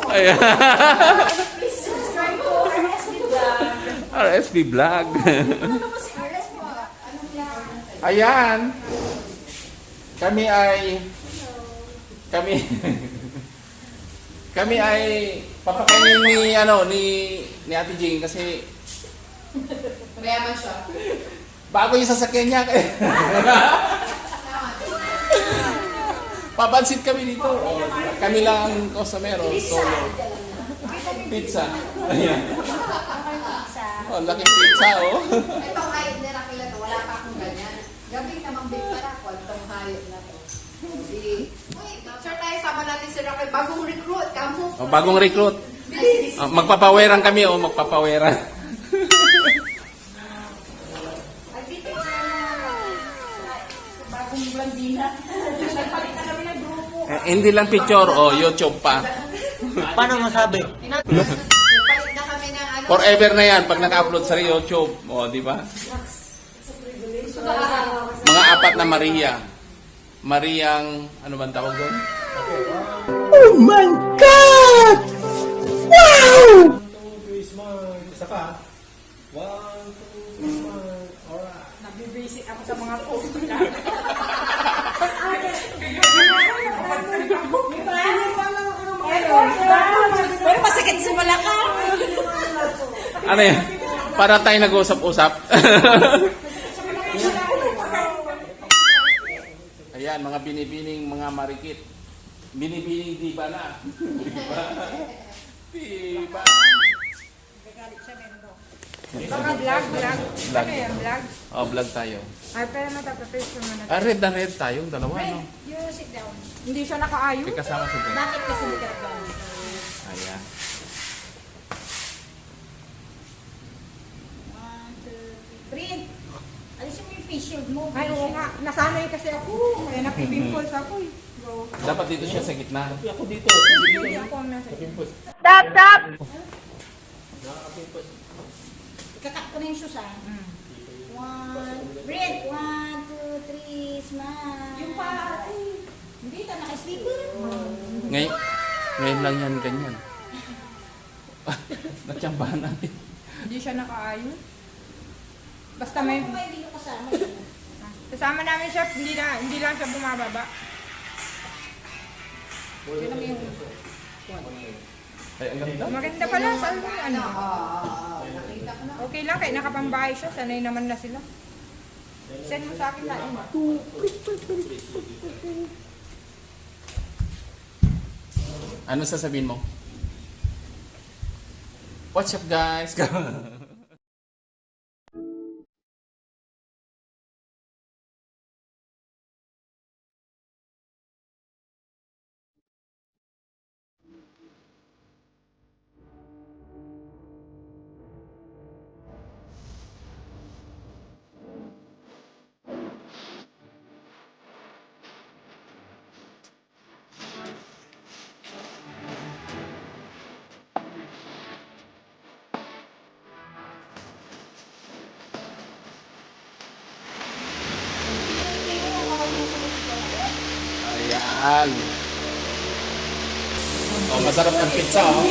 Ayan. Please subscribe to RSB Vlog. RSB Vlog. Ayan. Kami kami ay papakainin ni Ate Jing kasi Mayaman siya. bago yung sasakyan niya. Papansit kami dito. Kami lang ang customer. Solo. Pizza. Ayan. Oh, laking pizza, oh. Itong hayop ni Raquel to, wala pa akong ganyan. Gabi namang big para ko, itong hayop na to. Sige. Sir tayo, sama natin si Raquel. Bagong recruit, kamo. Oh, bagong recruit. Bilis. Oh, magpapaweran kami, oh. Magpapaweran. Ay, dito bagong blandina. Nagpalit na kami ng grupo. Hindi lang picture, oh. YouTube pa. Paano masabi? Nagpalit na kami ng ano. Forever na yan pag naka-upload sa YouTube. Oh, di ba? Mga apat na Maria. Mariang, ano bang tawag doon? Oh my God! Wow! Isa pa. 1, 2, 1. Alright. Nabibasic ako sa mga post. Pero masakit sa balakang. Ano yan? Para tayo nag-usap-usap. Ayan, mga binibining mga marikit. Binibining diba na. Diba? Diba? Baka vlog. Vlog. Ano yan, vlog? Oh, vlog tayo. Ay, pero matapapaste mo na. Red na red tayong dalawa, no? You sit down. Hindi siya nakaayo. May kasama si Ben. Bakit kasi hindi ka down? Ayan. 1, 2, 3. Print! Alisin mo yung face shield mo. Ay, oo nga. Nasanay kasi ako. Kaya napipimples ako eh. Go. Dapat dito siya sa gitna. Ako dito. Hindi ako ang nasa. Pimpos. Ikakat ko na yung shoes ah. 1, Print! 1, 2, 3, smile. Yung pa. Hindi, ito naka-sleeper. Ngayon lang yan ganyan. Natsambahan natin. Hindi siya nakaayo. Basta may... Kung may hindi ko kasama. Kasama namin siya, hindi lang siya bumababa. Yun ang yung... Ay, ang ganda. Maganda pala. Saan ba? Ano? Nakita ko na. Okay lang, kahit nakapambahay siya. Sanay naman na sila. Send mo sa akin na. Ano sasabihin mo? What's up, guys? Ayan. Oh, masarap ng pizza, oh.